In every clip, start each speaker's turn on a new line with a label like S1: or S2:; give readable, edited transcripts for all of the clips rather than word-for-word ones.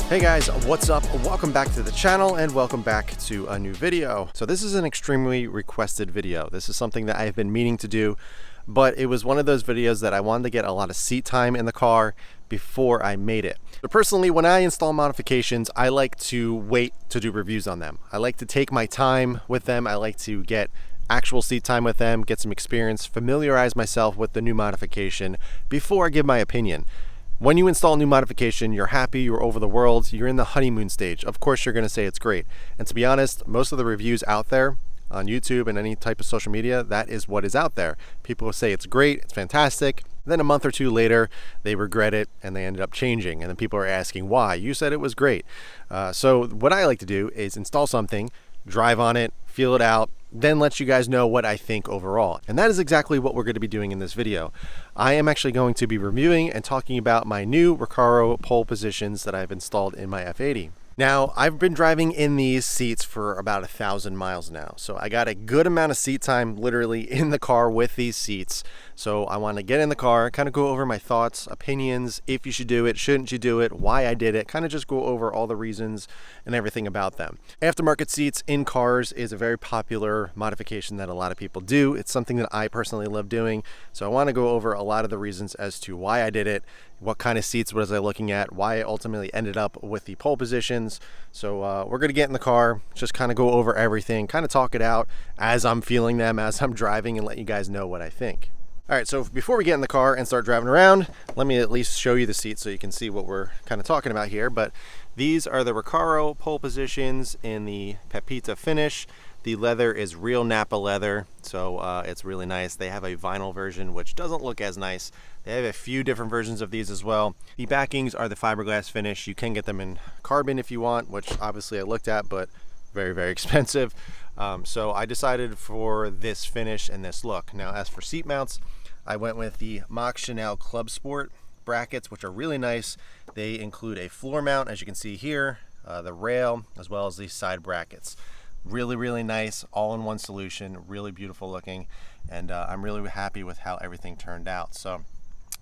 S1: Hey guys, what's up? Welcome back to the channel and welcome back to a new video. So this is an extremely requested video. This is something that I've been meaning to do, but it was one of those videos that I wanted to get a lot of seat time in the car before I made it. But personally, when I install modifications, I like to wait to do reviews on them. I like to take my time with them. I like to get actual seat time with them, get some experience, familiarize myself with the new modification before I give my opinion. When you install a new modification, you're happy, you're over the world, you're in the honeymoon stage. Of course, you're gonna say it's great. And to be honest, most of the reviews out there on YouTube and any type of social media, that is what is out there. People will say it's great, it's fantastic. Then a month or two later, they regret it and they ended up changing. And then people are asking why. You said it was great. So what I like to do is install something, drive on it, feel it out, then let you guys know what I think overall. And that is exactly what we're going to be doing in this video. I am actually going to be reviewing and talking about my new Recaro pole positions that I've installed in my F80. Now, I've been driving in these seats for about 1,000 miles now. So I got a good amount of seat time literally in the car with these seats. So I want to get in the car, kind of go over my thoughts, opinions, if you should do it, shouldn't you do it, why I did it, kind of just go over all the reasons and everything about them. Aftermarket seats in cars is a very popular modification that a lot of people do. It's something that I personally love doing. So I want to go over a lot of the reasons as to why I did it, what kind of seats was I looking at, why I ultimately ended up with the pole positions. So we're going to get in the car, just kind of go over everything, kind of talk it out as I'm feeling them, as I'm driving, and let you guys know what I think. All right, so before we get in the car and start driving around, let me at least show you the seats so you can see what we're kind of talking about here. But these are the Recaro pole positions in the Pepita finish. The leather is real Napa leather, so it's really nice. They have a vinyl version, which doesn't look as nice. They have a few different versions of these as well. The backings are the fiberglass finish. You can get them in carbon if you want, which obviously I looked at, but very, very expensive. So I decided for this finish and this look. Now, as for seat mounts, I went with the Mach Chanel Club Sport brackets, which are really nice. They include a floor mount, as you can see here, the rail, as well as these side brackets. Really, really nice, all-in-one solution, really beautiful looking, and I'm really happy with how everything turned out. So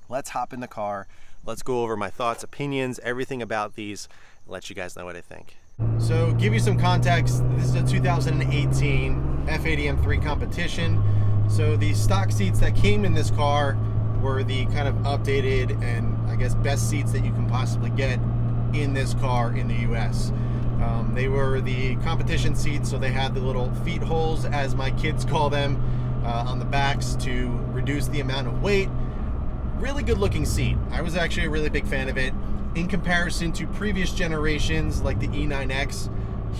S1: let's hop in the car, let's go over my thoughts, opinions, everything about these, and let you guys know what I think. So give you some context, this is a 2018 F80 M3 competition. So the stock seats that came in this car were the kind of updated and I guess best seats that you can possibly get in this car in the US. They were the competition seats, so they had the little feet holes, as my kids call them, on the backs to reduce the amount of weight. Really good looking seat. I was actually a really big fan of it. In comparison to previous generations like the E9X,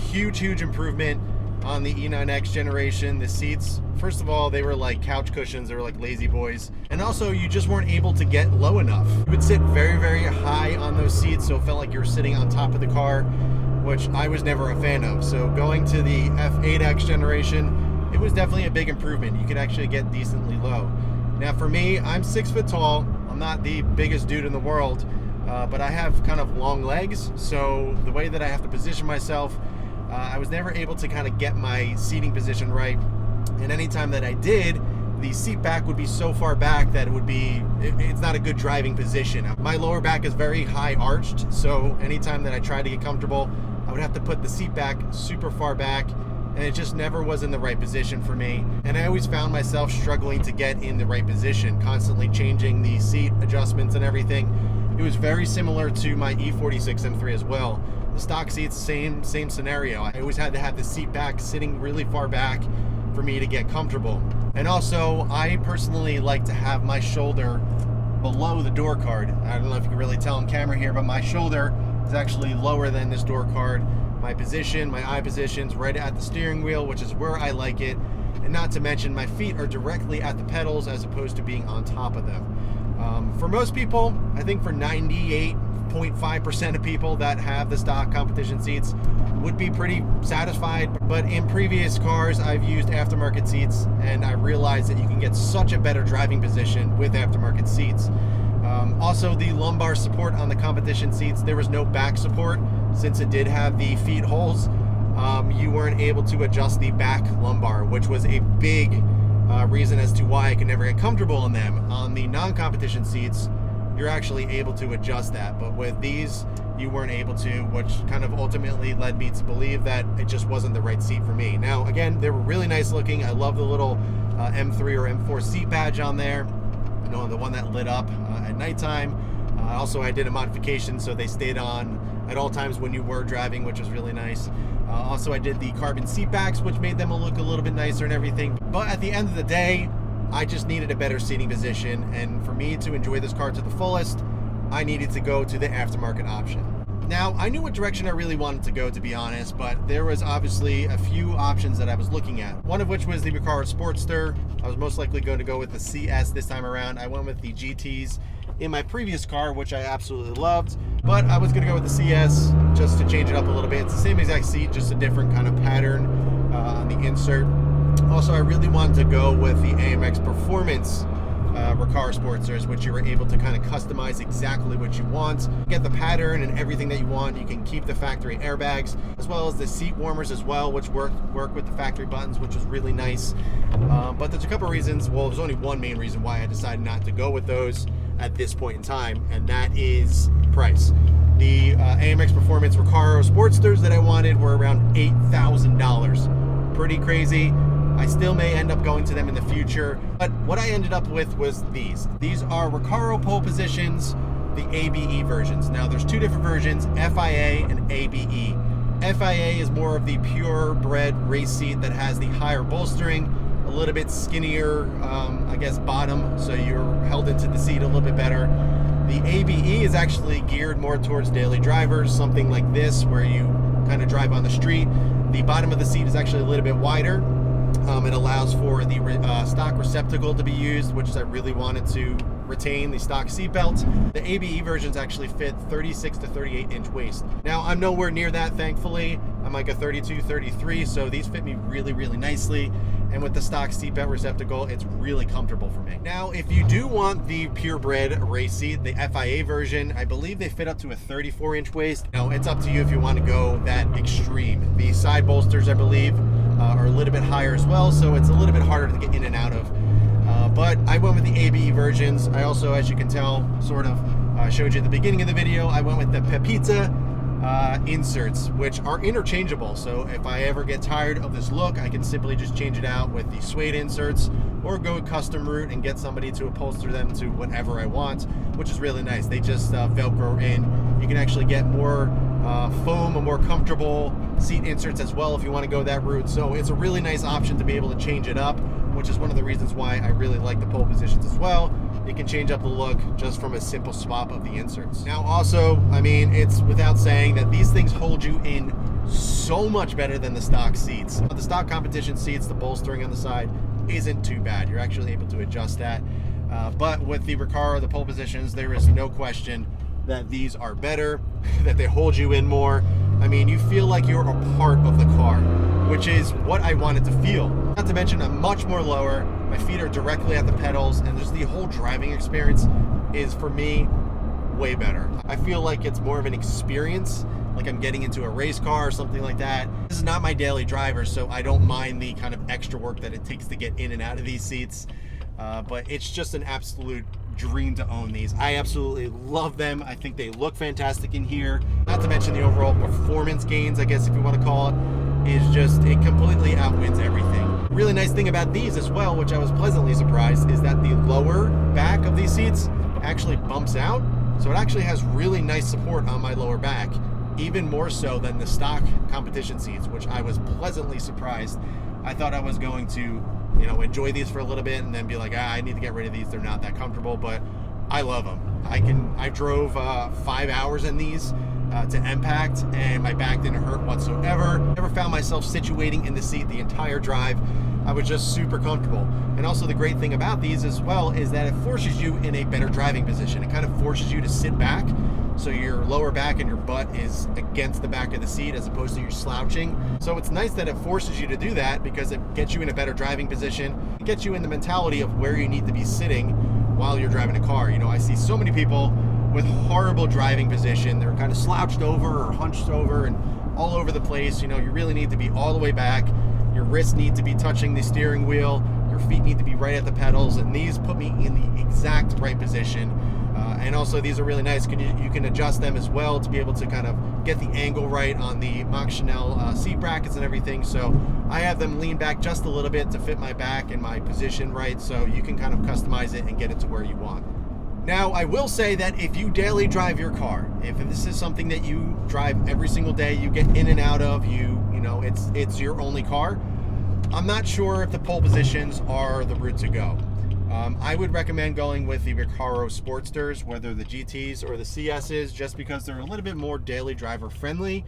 S1: huge improvement on the E9X generation. The seats, first of all, they were like couch cushions, they were like lazy boys. And also you just weren't able to get low enough. You would sit very, very high on those seats, so it felt like you were sitting on top of the car, which I was never a fan of. So going to the F8X generation, it was definitely a big improvement. You could actually get decently low. Now for me, I'm 6 foot tall. I'm not the biggest dude in the world, but I have kind of long legs. So the way that I have to position myself, I was never able to kind of get my seating position right. And anytime that I did, the seat back would be so far back that it's not a good driving position. My lower back is very high arched, so anytime that I tried to get comfortable, I would have to put the seat back super far back, and it just never was in the right position for me. And I always found myself struggling to get in the right position, constantly changing the seat adjustments and everything. It was very similar to my E46 M3 as well. The stock seats, same scenario. I always had to have the seat back sitting really far back for me to get comfortable. And also, I personally like to have my shoulder below the door card. I don't know if you can really tell on camera here, but my shoulder is actually lower than this door card. My eye position's right at the steering wheel, which is where I like it. And not to mention, my feet are directly at the pedals as opposed to being on top of them. For most people, I think for 98.5% of people that have the stock competition seats would be pretty satisfied. But in previous cars, I've used aftermarket seats, and I realized that you can get such a better driving position with aftermarket seats. Also, the lumbar support on the competition seats, there was no back support. Since it did have the feet holes, you weren't able to adjust the back lumbar, which was a big reason as to why I could never get comfortable in them. On the non-competition seats, you're actually able to adjust that. But with these, you weren't able to, which kind of ultimately led me to believe that it just wasn't the right seat for me. Now, again, they were really nice looking. I love the little M3 or M4 seat badge on there, you know, the one that lit up at nighttime. Also, I did a modification so they stayed on at all times when you were driving, which was really nice. Also, I did the carbon seat backs, which made them look a little bit nicer and everything. But at the end of the day, I just needed a better seating position, and for me to enjoy this car to the fullest, I needed to go to the aftermarket option. Now, I knew what direction I really wanted to go, to be honest, but there was obviously a few options that I was looking at. One of which was the Recaro Sportster. I was most likely going to go with the CS this time around. I went with the GTs in my previous car, which I absolutely loved, but I was going to go with the CS just to change it up a little bit. It's the same exact seat, just a different kind of pattern on the insert. Also, I really wanted to go with the AMX Performance Recaro Sportsters, which you were able to kind of customize exactly what you want, get the pattern and everything that you want. You can keep the factory airbags as well as the seat warmers as well, which work with the factory buttons, which was really nice. But there's a couple reasons. Well, there's only one main reason why I decided not to go with those at this point in time, and that is price. The AMX Performance Recaro Sportsters that I wanted were around $8,000. Pretty crazy. I still may end up going to them in the future, but what I ended up with was these. These are Recaro pole positions, the ABE versions. Now, there's two different versions, FIA and ABE. FIA is more of the purebred race seat that has the higher bolstering, a little bit skinnier, I guess, bottom, so you're held into the seat a little bit better. The ABE is actually geared more towards daily drivers, something like this, where you kind of drive on the street. The bottom of the seat is actually a little bit wider. It allows for the stock receptacle to be used, which I really wanted to retain, the stock seat belt. The ABE versions actually fit 36 to 38 inch waist. Now, I'm nowhere near that, thankfully. I'm like a 32, 33, so these fit me really, really nicely. And with the stock seatbelt receptacle, it's really comfortable for me. Now, if you do want the purebred race seat, the FIA version, I believe they fit up to a 34 inch waist. Now, it's up to you if you want to go that extreme. The side bolsters, I believe, are a little bit higher as well, so it's a little bit harder to get in and out of. But I went with the ABE versions. I also, as you can tell, sort of showed you at the beginning of the video, I went with the Pepita inserts, which are interchangeable. So if I ever get tired of this look, I can simply just change it out with the suede inserts, or go a custom route and get somebody to upholster them to whatever I want, which is really nice. They just Velcro in. You can actually get more foam, a more comfortable seat inserts as well if you want to go that route. So it's a really nice option to be able to change it up, which is one of the reasons why I really like the pole positions as well. You can change up the look just from a simple swap of the inserts. Now, also, I mean, it's without saying that these things hold you in so much better than the stock seats. The stock competition seats, the bolstering on the side isn't too bad. You're actually able to adjust that. But with the Recaro, the pole positions, there is no question that these are better, that they hold you in more. I mean, you feel like you're a part of the car, which is what I wanted to feel. Not to mention, I'm much more lower. My feet are directly at the pedals, and just the whole driving experience is, for me, way better. I feel like it's more of an experience, like I'm getting into a race car or something like that. This is not my daily driver, so I don't mind the kind of extra work that it takes to get in and out of these seats. But it's just an absolute dream to own these. I absolutely love them. I think they look fantastic in here. Not to mention the overall performance gains, I guess if you want to call it, is just, it completely outwins everything. Really nice thing about these as well, which I was pleasantly surprised, is that the lower back of these seats actually bumps out. So it actually has really nice support on my lower back, even more so than the stock competition seats, which I was pleasantly surprised. I thought I was going to, enjoy these for a little bit and then be like, I need to get rid of these. They're not that comfortable, but I love them. I drove 5 hours in these to Impact, and my back didn't hurt whatsoever. Never found myself situating in the seat the entire drive. I was just super comfortable. And also the great thing about these as well is that it forces you in a better driving position. It kind of forces you to sit back, so your lower back and your butt is against the back of the seat as opposed to you slouching. So it's nice that it forces you to do that, because it gets you in a better driving position. It gets you in the mentality of where you need to be sitting while you're driving a car. I see so many people with horrible driving position. They're kind of slouched over or hunched over and all over the place. You really need to be all the way back. Your wrists need to be touching the steering wheel. Your feet need to be right at the pedals, and these put me in the exact right position. And also these are really nice. You can adjust them as well to be able to kind of get the angle right on the Mach Chanel seat brackets and everything. So I have them lean back just a little bit to fit my back and my position right, so you can kind of customize it and get it to where you want. Now, I will say that if you daily drive your car, if this is something that you drive every single day, you get in and out of, you know, it's your only car, I'm not sure if the pole positions are the route to go. I would recommend going with the Recaro Sportsters, whether the GTs or the CSs, just because they're a little bit more daily driver friendly.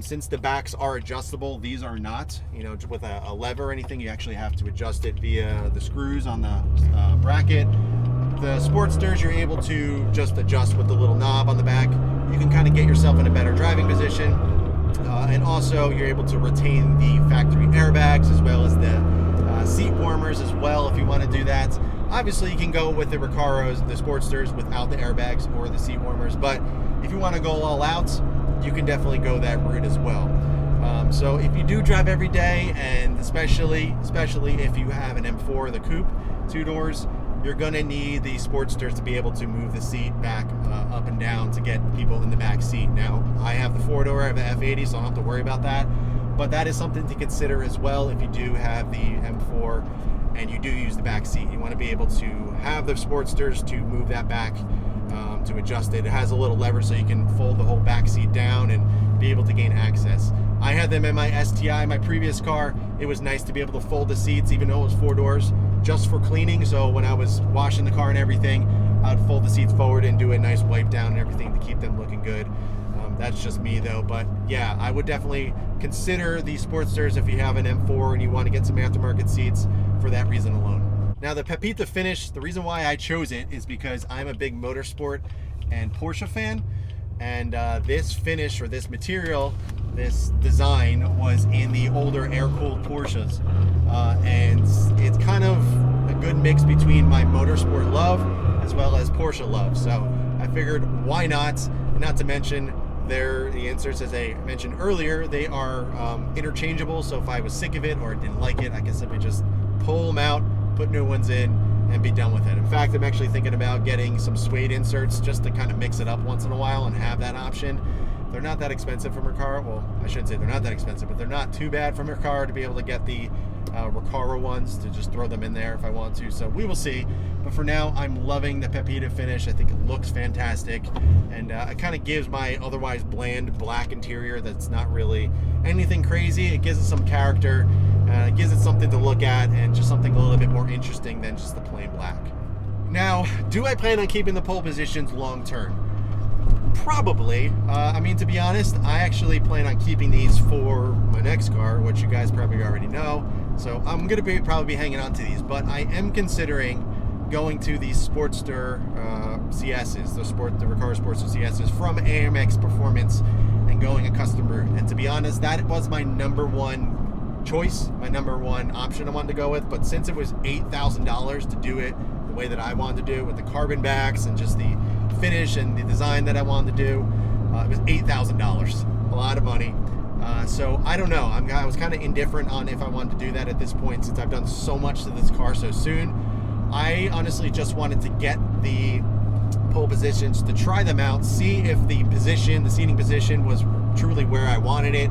S1: Since the backs are adjustable, these are not. You know, with a lever or anything, you actually have to adjust it via the screws on the bracket. The Sportsters, you're able to just adjust with the little knob on the back. You can kind of get yourself in a better driving position. And also, you're able to retain the factory airbags as well as the seat warmers as well if you want to do that. Obviously, you can go with the Recaros, the Sportsters, without the airbags or the seat warmers. But if you want to go all out, you can definitely go that route as well. So if you do drive every day, and especially if you have an M4, the coupe, 2 doors, you're going to need the Sportsters to be able to move the seat back up and down to get people in the back seat. Now, I have the 4-door, I have the F80, so I don't have to worry about that. But that is something to consider as well if you do have the M4 and you do use the back seat. You want to be able to have the Sportsters to move that back, to adjust it. It has a little lever so you can fold the whole back seat down and be able to gain access. I had them in my STI, my previous car. It was nice to be able to fold the seats, even though it was 4 doors, just for cleaning. So when I was washing the car and everything, I would fold the seats forward and do a nice wipe down and everything to keep them looking good. That's just me though, but yeah, I would definitely consider the Sportsters if you have an M4 and you want to get some aftermarket seats for that reason alone. Now, the Pepita finish, the reason why I chose it is because I'm a big motorsport and Porsche fan, and this finish, or this material, this design was in the older air-cooled Porsches, and it's kind of a good mix between my motorsport love as well as Porsche love. So I figured, why not? Not to mention, the inserts, as I mentioned earlier, they are interchangeable. So if I was sick of it or didn't like it, I can simply just pull them out, put new ones in, and be done with it. In fact, I'm actually thinking about getting some suede inserts just to kind of mix it up once in a while and have that option. They're not that expensive from Recaro. Well, I shouldn't say they're not that expensive, but they're not too bad from Recaro to be able to get the Recaro ones, to just throw them in there if I want to. So we will see. But for now, I'm loving the Pepita finish. I think it looks fantastic, and it kind of gives my otherwise bland black interior that's not really anything crazy. It gives it some character. It gives it something to look at, and just something a little bit more interesting than just the plain black. Now, do I plan on keeping the pole positions long term? Probably. I mean, to be honest, I actually plan on keeping these for my next car, which you guys probably already know. So I'm going to probably be hanging on to these, but I am considering going to the Sportster CSs, the Recaro Sportster CSs from AMX Performance, and going a custom route. And to be honest, that was my number one choice, my number one option I wanted to go with. But since it was $8,000 to do it the way that I wanted to do it, with the carbon backs and just the finish and the design that I wanted to do, it was $8,000, a lot of money. So I don't know. I was kind of indifferent on if I wanted to do that at this point, since I've done so much to this car so soon. I honestly just wanted to get the pole positions, to try them out, see if the seating position was truly where I wanted it,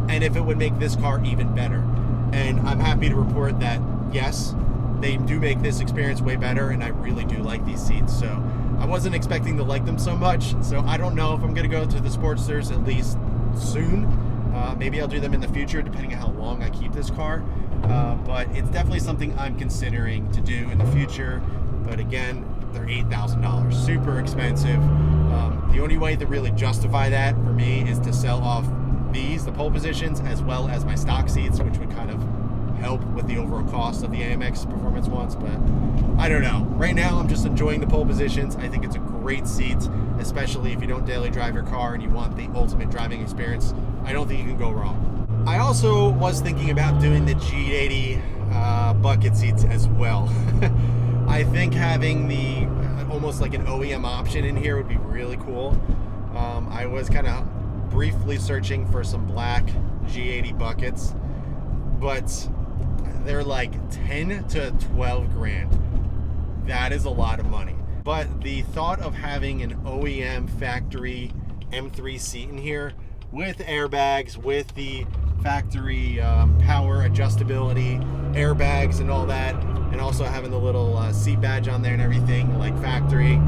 S1: and if it would make this car even better. And I'm happy to report that yes, they do make this experience way better, and I really do like these seats. So I wasn't expecting to like them so much, so I don't know if I'm going to go to the Sportsters, at least soon. Maybe I'll do them in the future, depending on how long I keep this car. But it's definitely something I'm considering to do in the future. But again, they're $8,000, super expensive. The only way to really justify that for me is to sell off the pole positions, as well as my stock seats, which would kind of help with the overall cost of the AMX Performance ones. But I don't know. Right now, I'm just enjoying the pole positions. I think it's a great seat, especially if you don't daily drive your car and you want the ultimate driving experience. I don't think you can go wrong. I also was thinking about doing the G80 bucket seats as well. I think having the almost like an OEM option in here would be really cool. I was kind of briefly searching for some black G80 buckets, but they're like 10 to 12 grand. That is a lot of money. But the thought of having an OEM factory M3 seat in here with airbags, with the factory power adjustability, airbags and all that, and also having the little seat badge on there and everything like factory,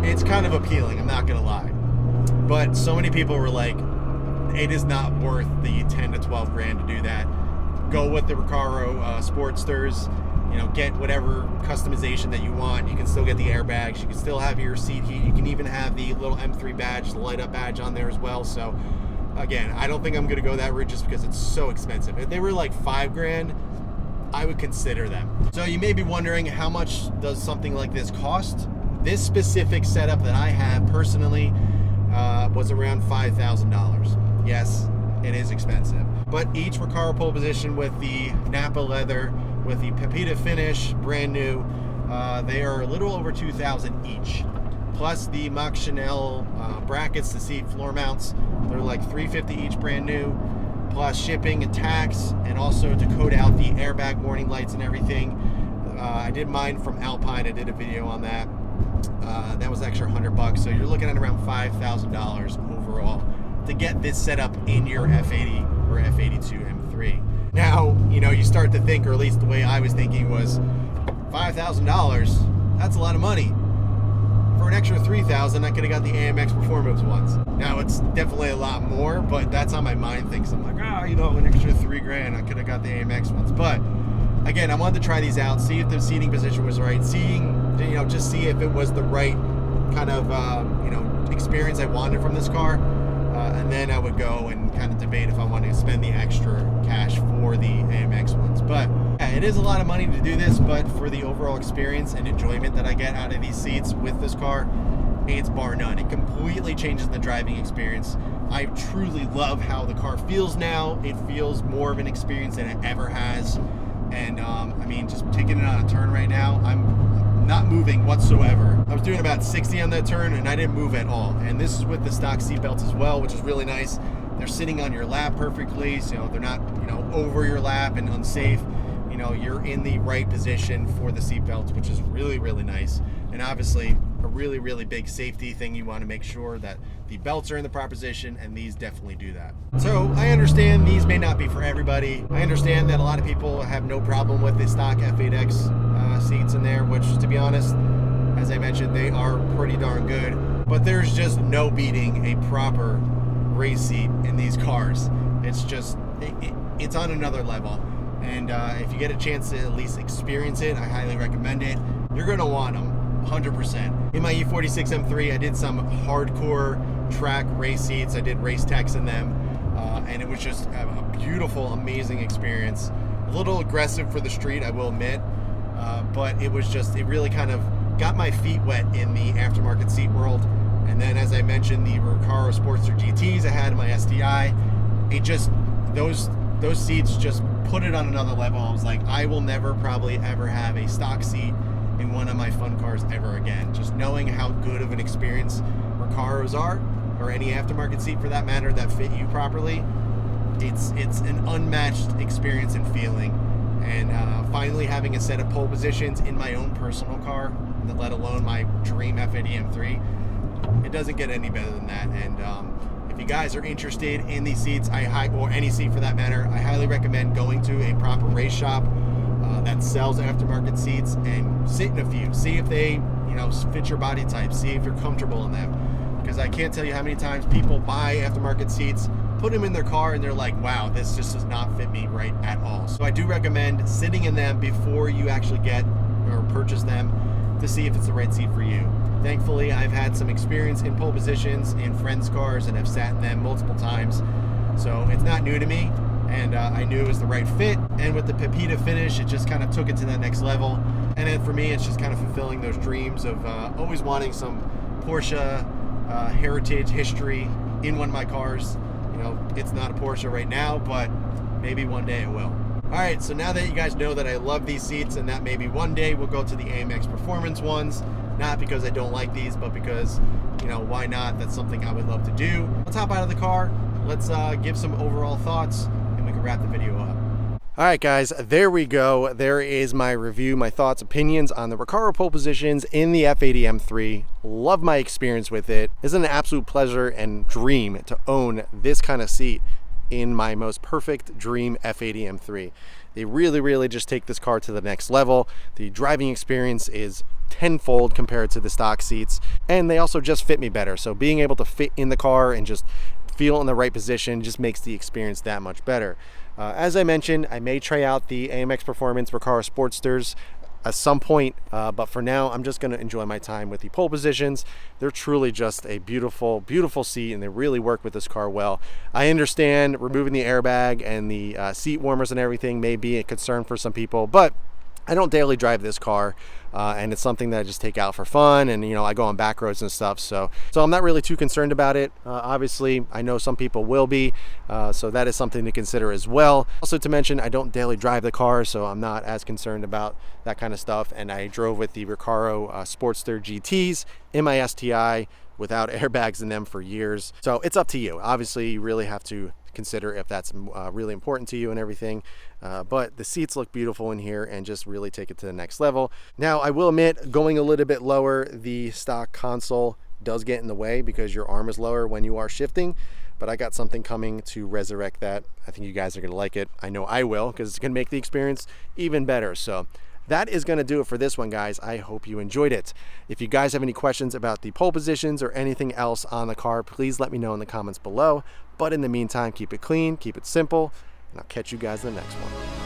S1: it's kind of appealing, I'm not gonna lie. But so many people were like, it is not worth the 10 to 12 grand to do that. Go with the Recaro Sportsters, you know, get whatever customization that you want. You can still get the airbags, you can still have your seat heat, you can even have the little M3 badge, the light up badge on there as well. So again, I don't think I'm gonna go that route just because it's so expensive. If they were like 5 grand, I would consider them. So you may be wondering, how much does something like this cost? This specific setup that I have personally was around $5,000. Yes, it is expensive. But each Recaro pole position with the Napa leather, with the Pepita finish, brand new, they are a little over $2,000 each. Plus the Mach Chanel brackets, the seat floor mounts, they're like $350 each, brand new. Plus shipping and tax, and also to code out the airbag warning lights and everything. I did mine from Alpine. I did a video on that. That was extra $100, so you're looking at around $5,000 overall to get this set up in your F80 or F82 M3. Now, you know, you start to think, or at least the way I was thinking was, $5,000, that's a lot of money. For an extra $3,000, I could have got the AMX Performance ones. Now, it's definitely a lot more, but that's how my mind thinks. I'm like, you know, an extra $3 grand, I could have got the AMX ones. But again, I wanted to try these out, see if the seating position was right, you know, just see if it was the right kind of, you know, experience I wanted from this car. And then I would go and kind of debate if I wanted to spend the extra cash for the AMX ones. But yeah, it is a lot of money to do this, but for the overall experience and enjoyment that I get out of these seats with this car, it's bar none. It completely changes the driving experience. I truly love how the car feels now. It feels more of an experience than it ever has. And I mean, just taking it on a turn right now, I'm not moving whatsoever. I was doing about 60 on that turn and I didn't move at all. And this is with the stock seat belts as well, which is really nice. They're sitting on your lap perfectly, so they're not, you know, over your lap and unsafe. You know, you're in the right position for the seat belts, which is really, really nice. And obviously a really, really big safety thing. You want to make sure that the belts are in the proper position, and these definitely do that. So I understand these may not be for everybody. I understand that a lot of people have no problem with the stock F8X seats in there, which, to be honest, as I mentioned, they are pretty darn good. But there's just no beating a proper race seat in these cars. It's just, it's on another level. And if you get a chance to at least experience it, I highly recommend it. You're gonna want them, 100%. In my E46 M3, I did some hardcore track race seats. I did race techs in them, and it was just a beautiful, amazing experience. A little aggressive for the street, I will admit, but it was just, it really kind of got my feet wet in the aftermarket seat world. And then, as I mentioned, the Recaro Sportster GTs I had in my STI, it just, those seats just put it on another level. I was like, I will never probably ever have a stock seat in one of my fun cars ever again. Just knowing how good of an experience Recaros are, or any aftermarket seat for that matter that fit you properly, it's an unmatched experience and feeling. And finally having a set of pole positions in my own personal car, let alone my dream F80 M3, it doesn't get any better than that. And if you guys are interested in these seats, or any seat for that matter, I highly recommend going to a proper race shop that sells aftermarket seats and sit in a few. See if they, you know, fit your body type. See if you're comfortable in them. Because I can't tell you how many times people buy aftermarket seats, put them in their car, and they're like, wow, this just does not fit me right at all. So I do recommend sitting in them before you actually get or purchase them to see if it's the right seat for you. Thankfully, I've had some experience in pole positions in friends' cars and have sat in them multiple times. So it's not new to me, and I knew it was the right fit. And with the Pepita finish, it just kind of took it to that next level. And then for me, it's just kind of fulfilling those dreams of always wanting some Porsche heritage history in one of my cars. You know, it's not a Porsche right now, but maybe one day it will. All right, so now that you guys know that I love these seats and that maybe one day we'll go to the AMX Performance ones, not because I don't like these, but because, you know, why not? That's something I would love to do. Let's hop out of the car. Let's give some overall thoughts, and we can wrap the video up. All right, guys, there we go. There is my review, my thoughts, opinions on the Recaro pole positions in the F80 M3. Love my experience with it. It's an absolute pleasure and dream to own this kind of seat in my most perfect dream F80 M3. They really just take this car to the next level. The driving experience is tenfold compared to the stock seats, and they also just fit me better. So being able to fit in the car and just feel in the right position just makes the experience that much better. As I mentioned, I may try out the AMX Performance Recaro Sportsters at some point, but for now I'm just going to enjoy my time with the pole positions. They're truly just a beautiful seat, and they really work with this car well. I understand removing the airbag and the seat warmers and everything may be a concern for some people, but I don't daily drive this car, and it's something that I just take out for fun, and I go on back roads and stuff, so I'm not really too concerned about it. Obviously, I know some people will be, so that is something to consider as well. Also to mention, I don't daily drive the car, so I'm not as concerned about that kind of stuff, and I drove with the Recaro Sportster GTs in my STI without airbags in them for years, so it's up to you. Obviously, you really have to consider if that's really important to you and everything, but the seats look beautiful in here and just really take it to the next level. Now, I will admit, going a little bit lower, the stock console does get in the way because your arm is lower when you are shifting, but I got something coming to resurrect that. I think you guys are gonna like it. I know I will, because it's gonna make the experience even better. So that is going to do it for this one, guys. I hope you enjoyed it. If you guys have any questions about the pole positions or anything else on the car, please let me know in the comments below. But in the meantime, keep it clean, keep it simple, and I'll catch you guys in the next one.